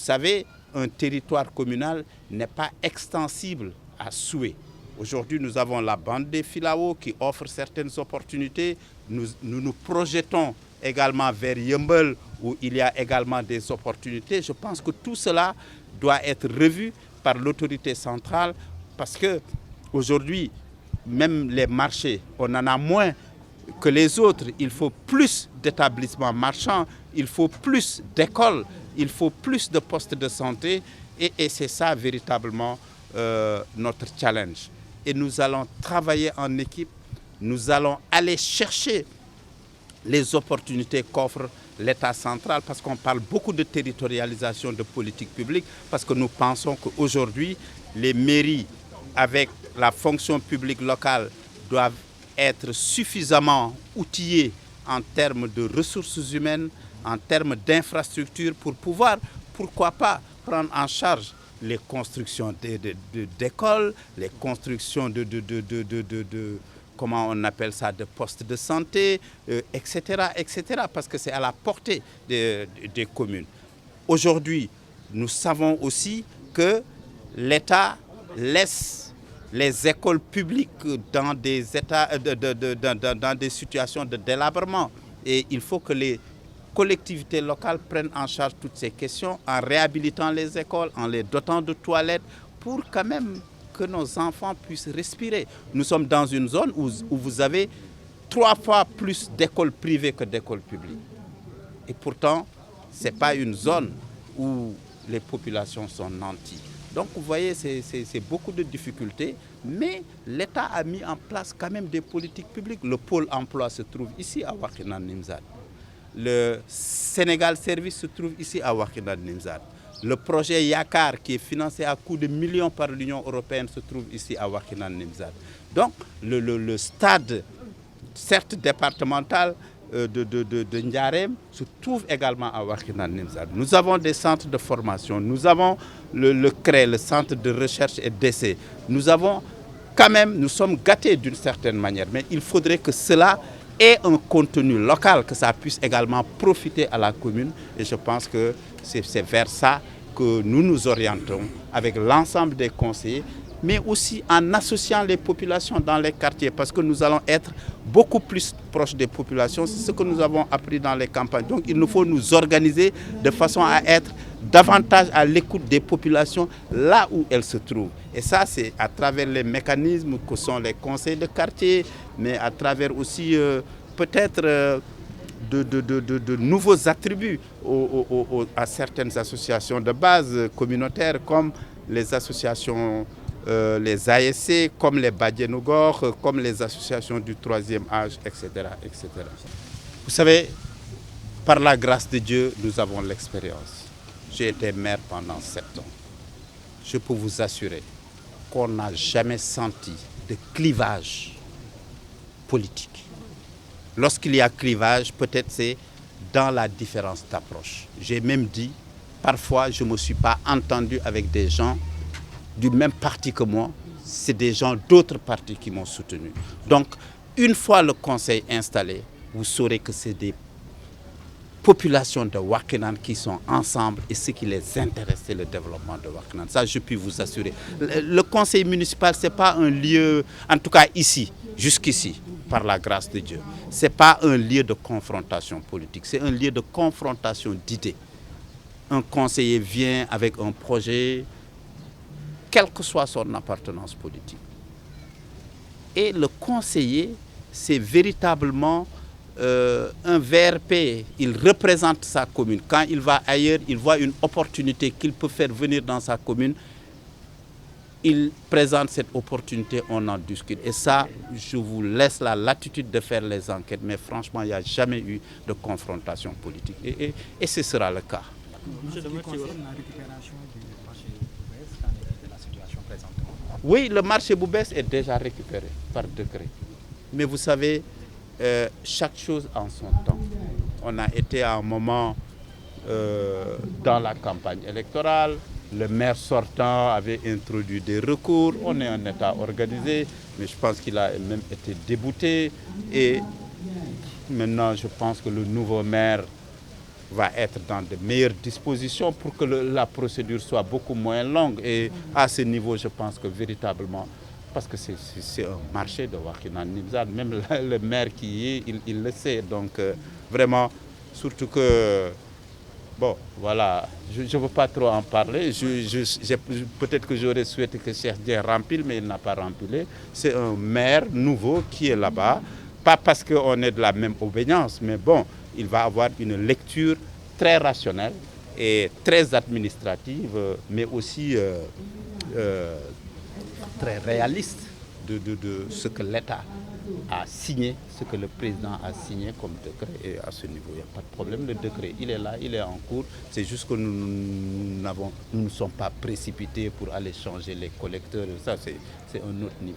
savez, un territoire communal n'est pas extensible à souhait. Aujourd'hui, nous avons la bande des Filao qui offre certaines opportunités. Nous projetons également vers Yeumbeul où il y a également des opportunités. Je pense que tout cela doit être revu par l'autorité centrale parce qu'aujourd'hui, même les marchés, on en a moins que les autres. Il faut plus d'établissements marchands, il faut plus d'écoles, il faut plus de postes de santé et c'est ça véritablement notre challenge. Et nous allons travailler en équipe, nous allons aller chercher les opportunités qu'offre l'État central parce qu'on parle beaucoup de territorialisation de politique publique parce que nous pensons qu'aujourd'hui, les mairies avec la fonction publique locale doivent être suffisamment outillées en termes de ressources humaines, en termes d'infrastructures pour pouvoir, pourquoi pas, prendre en charge les constructions d'écoles, les constructions comment on appelle ça, de postes de santé, etc., parce que c'est à la portée des communes. Aujourd'hui, nous savons aussi que l'État laisse les écoles publiques dans des situations de délabrement. Et il faut que les collectivités locales prennent en charge toutes ces questions en réhabilitant les écoles, en les dotant de toilettes pour quand même que nos enfants puissent respirer. Nous sommes dans une zone où vous avez 3 fois plus d'écoles privées que d'écoles publiques. Et pourtant, ce n'est pas une zone où les populations sont nanties. Donc vous voyez, c'est beaucoup de difficultés, mais l'État a mis en place quand même des politiques publiques. Le pôle emploi se trouve ici à Wakhinane Nimzatt. Le Sénégal Service se trouve ici à Wakhinane Nimzatt. Le projet Yakar, qui est financé à coups de millions par l'Union européenne, se trouve ici à Wakhinane Nimzatt. Donc le stade, certes départemental, de Ndiarème se trouve également à Wakhinane Nimzatt. Nous avons des centres de formation, nous avons le CRE, le centre de recherche et d'essai. Nous sommes gâtés d'une certaine manière, mais il faudrait que cela ait un contenu local, que ça puisse également profiter à la commune. Et je pense que c'est vers ça que nous nous orientons avec l'ensemble des conseillers, mais aussi en associant les populations dans les quartiers, parce que nous allons être beaucoup plus proches des populations. C'est ce que nous avons appris dans les campagnes. Donc il nous faut nous organiser de façon à être davantage à l'écoute des populations là où elles se trouvent. Et ça, c'est à travers les mécanismes que sont les conseils de quartier, mais à travers aussi peut-être de nouveaux attributs à certaines associations de base communautaires comme les associations, les ASC, comme les Badienougor, comme les associations du troisième âge, etc., etc. Vous savez, par la grâce de Dieu, nous avons l'expérience. J'ai été maire pendant 7 ans. Je peux vous assurer qu'on n'a jamais senti de clivage politique. Lorsqu'il y a clivage, peut-être c'est dans la différence d'approche. J'ai même dit, parfois je ne me suis pas entendu avec des gens du même parti que moi. C'est des gens d'autres partis qui m'ont soutenu. Donc, une fois le conseil installé, vous saurez que c'est des populations de Wakhinane qui sont ensemble et ce qui les intéresse, c'est le développement de Wakhinane. Ça, je puis vous assurer. Le conseil municipal, ce n'est pas un lieu, en tout cas ici, jusqu'ici, par la grâce de Dieu, ce n'est pas un lieu de confrontation politique, c'est un lieu de confrontation d'idées. Un conseiller vient avec un projet, quelle que soit son appartenance politique. Et le conseiller, c'est véritablement un VRP, il représente sa commune. Quand il va ailleurs, il voit une opportunité qu'il peut faire venir dans sa commune. Il présente cette opportunité, on en discute. Et ça, je vous laisse la latitude de faire les enquêtes. Mais franchement, il n'y a jamais eu de confrontation politique. Et ce sera le cas. Oui, le marché Boubès est déjà récupéré par décret. Mais vous savez, chaque chose en son temps. On a été à un moment dans la campagne électorale. Le maire sortant avait introduit des recours. On est un État organisé, mais je pense qu'il a même été débouté. Et maintenant, je pense que le nouveau maire va être dans de meilleures dispositions pour que la procédure soit beaucoup moins longue. Et à ce niveau, je pense que véritablement, parce que c'est un marché de Wakhinane Nimzatt, même le maire qui y est, il le sait. Donc vraiment, surtout que, bon, voilà, je ne veux pas trop en parler. Peut-être que j'aurais souhaité que Cheikh Dieng rempile, mais il n'a pas rempli. C'est un maire nouveau qui est là-bas, pas parce qu'on est de la même obédience, mais bon, il va avoir une lecture très rationnelle et très administrative, mais aussi très réaliste de ce que l'État a signé, ce que le président a signé comme décret. Et à ce niveau, il n'y a pas de problème. Le décret, il est là, il est en cours. C'est juste que nous ne sommes pas précipités pour aller changer les collecteurs. Ça, c'est un autre niveau.